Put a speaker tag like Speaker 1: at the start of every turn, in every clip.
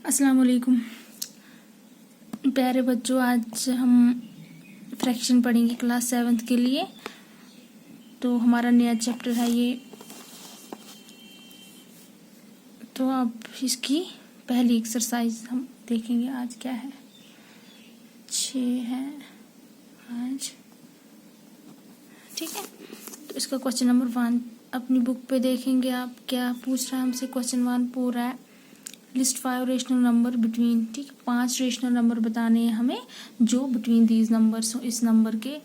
Speaker 1: अस्सलाम वालेकुम प्यारे बच्चों। आज हम फ्रैक्शन पढ़ेंगे क्लास 7th के लिए। तो हमारा नया चैप्टर है ये। तो अब इसकी पहली एक्सरसाइज हम देखेंगे। आज क्या है, 6 है आज, ठीक है। तो इसका क्वेश्चन नंबर 1 अपनी बुक पे देखेंगे। आप क्या पूछ रहा है हमसे। क्वेश्चन 1 पूरा है, लिस्ट 5 रेशनल नंबर बिटवीन, ठीक है। 5 रेशनल नंबर बताने हैं हमें जो बिटवीन दीज नंबर्स, इस नंबर के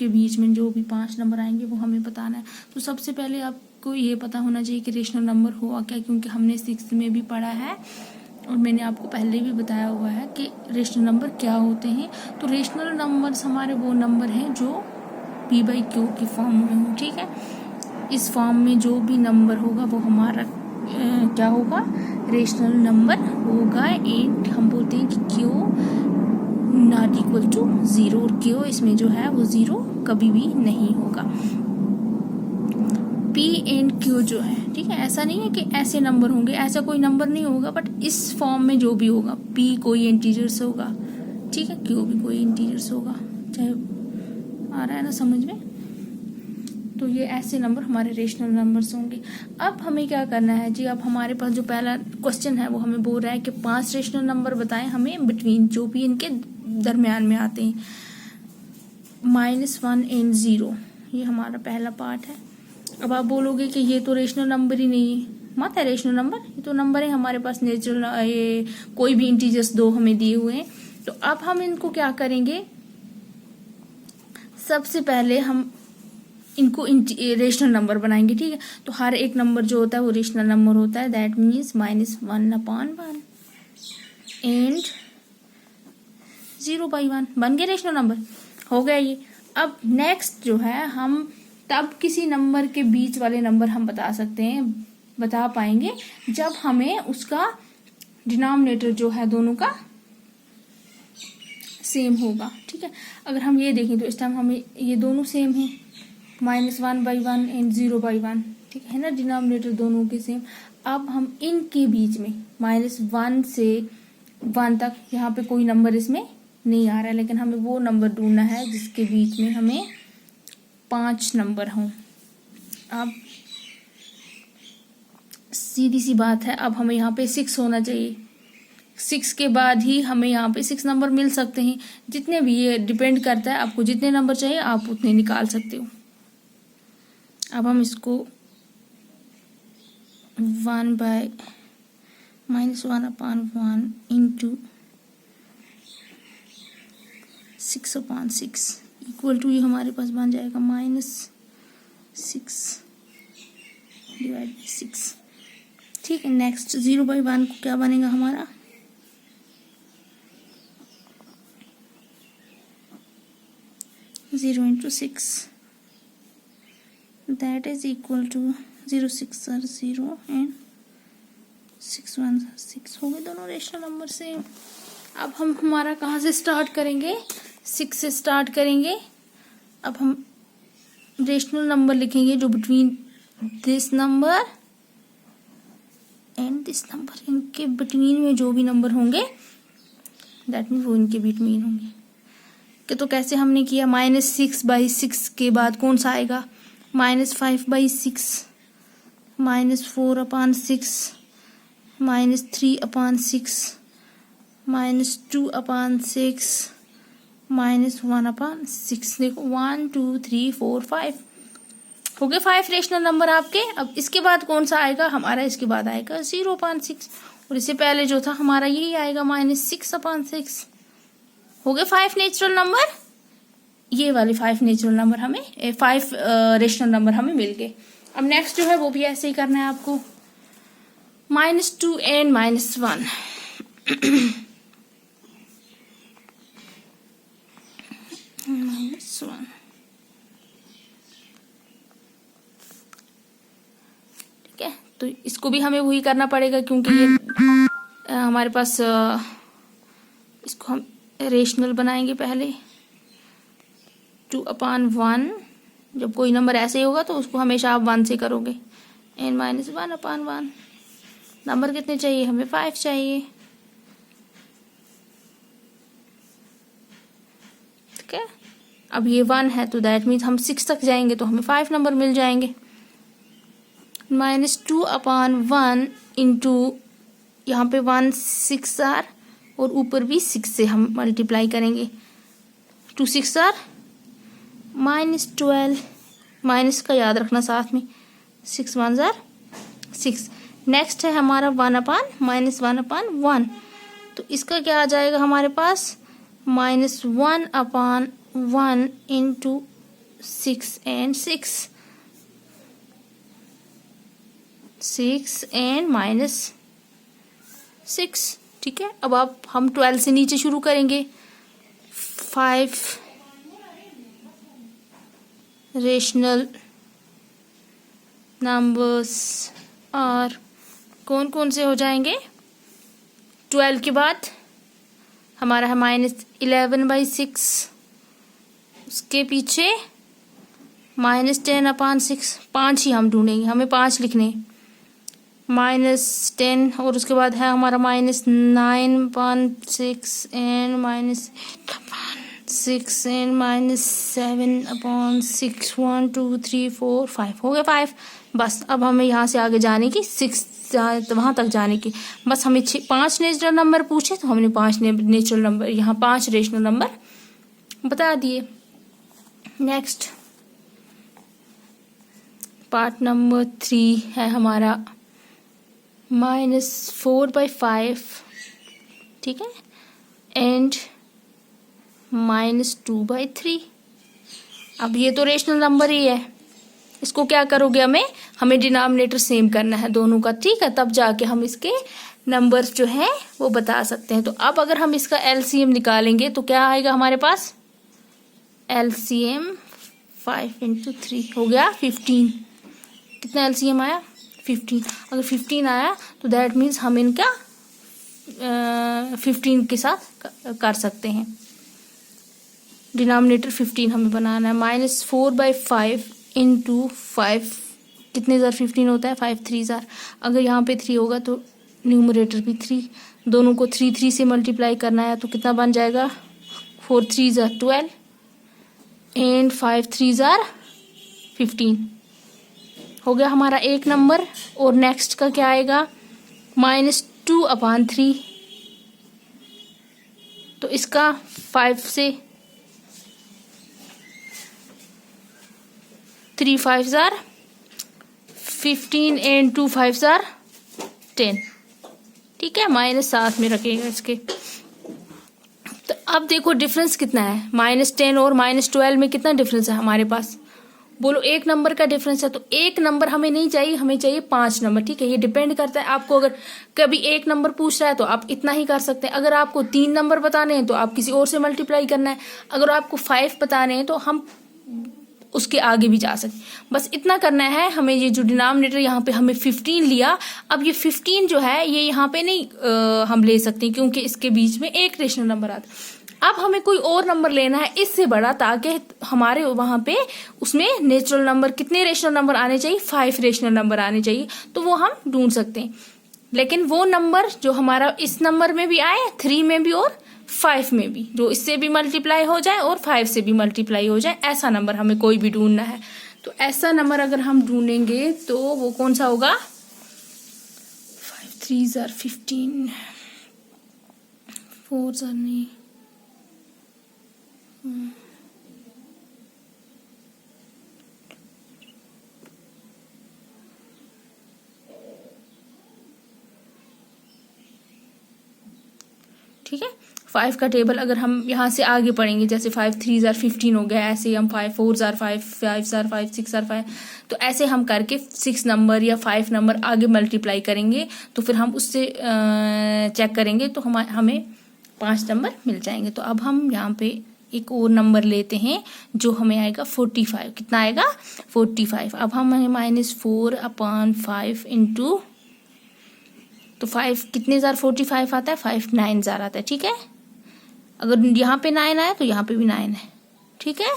Speaker 1: बीच में जो भी 5 नंबर आएंगे वो हमें बताना है। तो सबसे पहले आपको ये पता होना चाहिए कि रेशनल नंबर हुआ क्या, क्योंकि हमने 6th में भी पढ़ा है और मैंने आपको पहले भी बताया हुआ है कि रेशनल नंबर क्या होते हैं। तो रेशनल नंबर्स हमारे वो नंबर हैं जो p/q की फॉर्म में हो, ठीक है। इस फॉर्म में जो भी नंबर होगा वो हमारा क्या होगा, रेशनल नंबर होगा। एंड हम बोलते हैं कि क्यू नॉट इक्वल टू 0, और क्यू इसमें जो है वो 0 कभी भी नहीं होगा। पी एंड क्यू जो है, ठीक है, ऐसा नहीं है कि ऐसे नंबर होंगे, ऐसा कोई नंबर नहीं होगा, बट इस फॉर्म में जो भी होगा, पी कोई इंटीजर्स होगा, ठीक है, क्यू भी कोई इंटीजर्स होगा, चाहे आ रहा है ना समझ में। तो ये ऐसे नंबर हमारे रेशनल नंबर्स होंगे। अब हमें क्या करना है जी, अब हमारे पास जो पहला क्वेश्चन है वो हमें बोल रहा है कि 5 रेशनल नंबर बताएं हमें बिटवीन, जो भी इनके दरमियान में आते हैं, -1 एंड 0। ये हमारा पहला पार्ट है। अब आप बोलोगे कि ये तो रेशनल नंबर ही नहीं है, मत है रेशनल नंबर, ये तो नंबर है हमारे पास नेचुरल, ये कोई भी इंटीजर्स 2 हमें दिए हुए हैं। तो अब हम इनको क्या करेंगे, सबसे पहले हम इनको रेशनल नंबर बनाएंगे, ठीक है। तो हर एक नंबर जो होता है वो रेशनल नंबर होता है। दैट मीन्स -1/1 एंड 0/1 बन गए रेशनल नंबर, हो गया ये। अब नेक्स्ट जो है, हम तब किसी नंबर के बीच वाले नंबर हम बता पाएंगे जब हमें उसका डिनोमिनेटर जो है दोनों का सेम होगा, ठीक है। अगर हम ये देखें तो इस टाइम हमें ये दोनों सेम है, -1/1 एंड 0/1, ठीक है ना, डिनोमिनेटर दोनों के सेम। अब हम इनके बीच में -1 से 1 तक, यहाँ पे कोई नंबर इसमें नहीं आ रहा है, लेकिन हमें वो नंबर ढूंढना है जिसके बीच में हमें 5 नंबर हों। अब सीधी सी बात है, अब हमें यहाँ पे 6 होना चाहिए। 6 के बाद ही हमें यहाँ पे 6 नंबर मिल सकते हैं, जितने भी, ये डिपेंड करता है आपको जितने नंबर चाहिए आप उतने निकाल सकते हो। अब हम इसको 1/-1/1 इंटू 6/6 इक्वल टू, ये हमारे पास बन जाएगा -6/6, ठीक है। नेक्स्ट 0/1 को क्या बनेगा हमारा, 0 × 6, that is equal to 0 6 are 0 and 6 1 are 6। हो गए दोनों रेशनल नंबर से। अब हम हमारा कहाँ से स्टार्ट करेंगे, 6 से स्टार्ट करेंगे। अब हम रेशनल नंबर लिखेंगे जो between this number and this number, इनके बिटवीन में जो भी नंबर होंगे दैट मीन वो इनके बिटवीन होंगे। कि तो कैसे हमने किया, -6/6 के बाद कौन सा आएगा, -5/6, -4/6, -3/6, -2/6, -1/6। देखो 1 2 3 4 5 हो गए 5 रेशनल नंबर आपके। अब इसके बाद कौन सा आएगा हमारा, इसके बाद आएगा 0/6, और इससे पहले जो था हमारा यही आएगा -6/6। हो गए 5 नेचुरल नंबर। ये वाले 5 नेचुरल नंबर हमें 5 रेशनल नंबर हमें मिल गए। अब नेक्स्ट जो है वो भी ऐसे ही करना है आपको, -2 एंड -1 -1, ठीक है। तो इसको भी हमें वही करना पड़ेगा, क्योंकि ये हमारे पास, इसको हम रेशनल बनाएंगे पहले। 2/1, जब कोई नंबर ऐसे ही होगा तो उसको हमेशा आप 1 से करोगे, एंड -1/1, नंबर कितने चाहिए हमें? 5 चाहिए। ठीक है, अब ये 1 है तो दैट मीन्स हम 6 तक जाएंगे तो हमें 5 नंबर मिल जाएंगे। -2/1 इंटू यहाँ पे 1 6 आर और ऊपर भी 6 से हम मल्टीप्लाई करेंगे। 2 6 आर -12, माइनस का याद रखना साथ में, 6 1 आर 6। नेक्स्ट है हमारा 1/-1/1, तो इसका क्या आ जाएगा हमारे पास? -1/1 इंटू 6 and 6, 6 and -6। ठीक है, अब आप हम 12 से नीचे शुरू करेंगे। 5 रेशनल नंबर्स और कौन कौन से हो जाएंगे? 12 के बाद हमारा है -11/6, उसके पीछे -10/6, 5 ही हम ढूंढेंगे, हमें 5 लिखने, -10 और उसके बाद है हमारा -9/6 एंड -6 एंड -7/6, 1 2 3 4 5 हो गए 5। बस अब हमें यहाँ से आगे जाने की 6 वहाँ तक जाने की, बस हमें 5 नेचुरल नंबर पूछे तो हमने 5 नेचुरल नंबर, यहाँ 5 रेशनल नंबर बता दिए। नेक्स्ट पार्ट नंबर 3 है हमारा -4/5, ठीक है, एंड -2/3। अब ये तो रेशनल नंबर ही है, इसको क्या करोगे? हमें डिनोमिनेटर सेम करना है दोनों का, ठीक है, तब जाके हम इसके नंबर्स जो है वो बता सकते हैं। तो अब अगर हम इसका एलसीएम निकालेंगे तो क्या आएगा हमारे पास? एलसीएम 5 × 3 हो गया 15। कितना एलसीएम आया? 15। अगर 15 आया तो दैट मीन्स हम इनका 15 के साथ कर सकते हैं। डिनोमिनेटर 15 हमें बनाना है। -4/5 इंटू 5, कितने ज़ार 15 होता है? 5 3 ज़ार। अगर यहाँ पे 3 होगा तो न्यूमरेटर भी 3, दोनों को 3 3 से मल्टीप्लाई करना है तो कितना बन जाएगा? 4 3 ज़ार 12 एंड 5 3 ज़ार 15 हो गया हमारा एक नंबर। और नेक्स्ट का क्या आएगा? -2/3, तो इसका 5 से 3 5 ज़ार 15 एंड 2 5 ज़ार 10, ठीक है, -7 में रखेगा इसके। तो अब देखो डिफरेंस कितना है, -10 और -12 में कितना डिफरेंस है हमारे पास? बोलो एक नंबर का डिफरेंस है, तो एक नंबर हमें नहीं चाहिए, हमें चाहिए 5 नंबर, ठीक है। ये डिपेंड करता है आपको, अगर कभी एक नंबर पूछ रहा है तो आप इतना ही कर सकते हैं। अगर आपको 3 नंबर बताने हैं तो आप किसी और से मल्टीप्लाई करना है। अगर आपको 5 बताने हैं तो हम उसके आगे भी जा सकते, बस इतना करना है हमें। ये जो डिनोमिनेटर यहाँ पे हमें 15 लिया, अब ये 15 जो है ये यहाँ पे नहीं हम ले सकते क्योंकि इसके बीच में एक रेशनल नंबर आता है। अब हमें कोई और नंबर लेना है इससे बड़ा, ताकि हमारे वहां पे उसमें नेचुरल नंबर कितने रेशनल नंबर आने चाहिए? 5 रेशनल नंबर आने चाहिए, तो वो हम ढूंढ सकते हैं। लेकिन वो नंबर जो हमारा इस नंबर में भी आए, 3 में भी और 5 में भी, जो इससे भी मल्टीप्लाई हो जाए और 5 से भी मल्टीप्लाई हो जाए, ऐसा नंबर हमें कोई भी ढूंढना है। तो ऐसा नंबर अगर हम ढूंढेंगे तो वो कौन सा होगा? 5 3 ज़ार 15, 4 ज़ार नहीं, ठीक है। 5 का टेबल अगर हम यहाँ से आगे पढ़ेंगे, जैसे 5 3 ज़ार 15 हो गया, ऐसे ही हम 5 4 ज़ार 5 5 ज़ार 5 6 ज़ार 5, तो ऐसे हम करके 6 नंबर या 5 नंबर आगे मल्टीप्लाई करेंगे, तो फिर हम उससे चेक करेंगे तो हमें 5 नंबर मिल जाएंगे। तो अब हम यहाँ पे एक और नंबर लेते हैं जो हमें आएगा 45। कितना आएगा? 45। अब हम -4/5 इंटू, तो 5 कितने ज़ार 45 आता है? 5 9 ज़ार आता है, ठीक है। अगर यहाँ पे 9 आया तो यहाँ पे भी 9 है, ठीक है,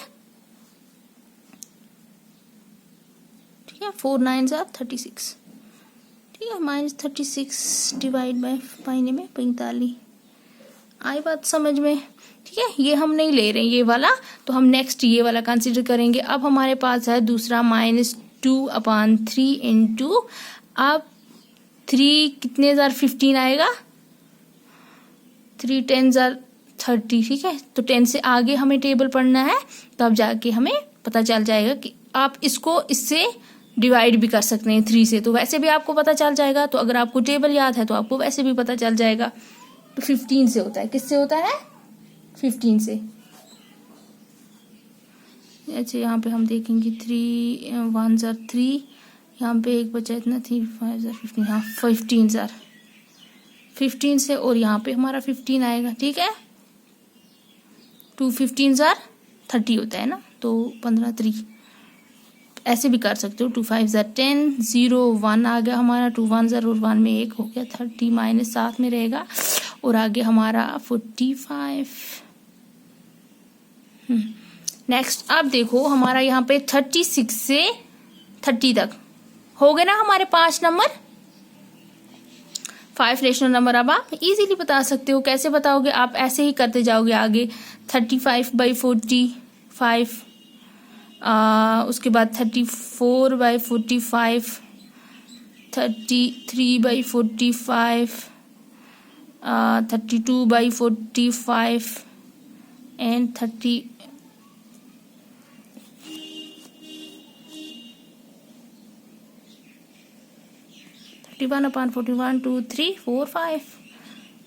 Speaker 1: ठीक है। 4 9 ज़ार 36, ठीक है। -36 डिवाइड बाय पाइने में 45। आई बात समझ में? ठीक है, ये हम नहीं ले रहे हैं ये वाला, तो हम नेक्स्ट ये वाला कंसिडर करेंगे। अब हमारे पास है दूसरा -2/3 इंटू, अब 3 कितने जार 15 आएगा, 3 10 जार 30। ठीक है, तो 10 से आगे हमें टेबल पढ़ना है, तब जाके हमें पता चल जाएगा कि आप इसको इससे डिवाइड भी कर सकते हैं 3 से, तो वैसे भी आपको पता चल जाएगा। तो अगर आपको टेबल याद है तो आपको वैसे भी पता चल जाएगा। तो 15 से होता है, किससे होता है, 15 से। अच्छा, यहाँ पे हम देखेंगे 3 1 जार 3, यहाँ पे एक बचा इतना 3 5 जार 15, हाँ 15 जार 15 से, और यहाँ पे हमारा 15 आएगा। ठीक है, 2 15 जार 30 होता है ना, तो 15 3 ऐसे भी कर सकते हो। 2 5 जार 10, 0 1 आ गया हमारा, 2 1 जार और 1 में 1 हो गया, 30 माइनस 7 में रहेगा, और आगे हमारा 45। नेक्स्ट अब देखो हमारा यहाँ पे 36 से 30 तक हो गए ना हमारे 5 नंबर, 5 रेशनल नंबर। अब आप इजीली बता सकते हो। कैसे बताओगे आप, ऐसे ही करते जाओगे आगे। 35/45, उसके बाद 34/45, 33/45, 32/45 एंड 31/41 2 3 4 5।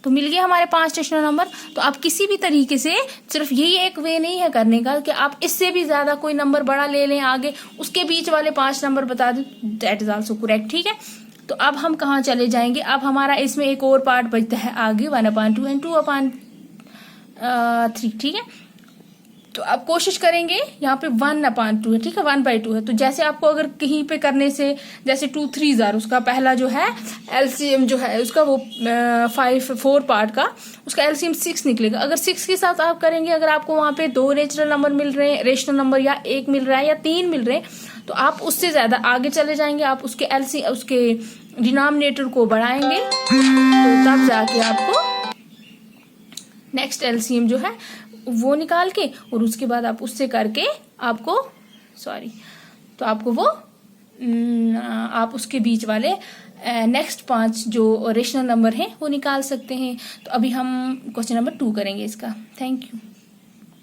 Speaker 1: तो मिल गया हमारे 5 रेशनल नंबर। तो आप किसी भी तरीके से, सिर्फ यही एक वे नहीं है करने का कि आप इससे भी ज्यादा कोई नंबर बड़ा ले लें आगे, उसके बीच वाले 5 नंबर बता दें, दैट इज आल्सो करेक्ट। ठीक है, तो अब हम कहाँ चले जाएंगे, अब हमारा इसमें एक और पार्ट बचता है आगे, 1/2 एंड 2/3। ठीक है, तो आप कोशिश करेंगे, यहाँ पे 1/2 है, ठीक है, 1/2 है। तो जैसे आपको अगर कहीं पे करने से, जैसे 2 3 जार, उसका पहला जो है एलसीएम जो है उसका, वो 4 पार्ट का, उसका एलसीएम 6 निकलेगा। अगर 6 के साथ आप करेंगे, अगर आपको वहां पे 2 रेशनल नंबर मिल रहे हैं, रेशनल नंबर या 1 मिल रहा है या 3 मिल रहे हैं, तो आप उससे ज्यादा आगे चले जाएंगे, आप उसके डिनोमिनेटर को बढ़ाएंगे, तो तब जाके आपको नेक्स्ट एलसीएम जो है वो निकाल के, और उसके बाद आप उससे करके आपको तो आपको वो आप उसके बीच वाले नेक्स्ट 5 जो रेशनल नंबर हैं वो निकाल सकते हैं। तो अभी हम क्वेश्चन नंबर 2 करेंगे इसका। Thank you.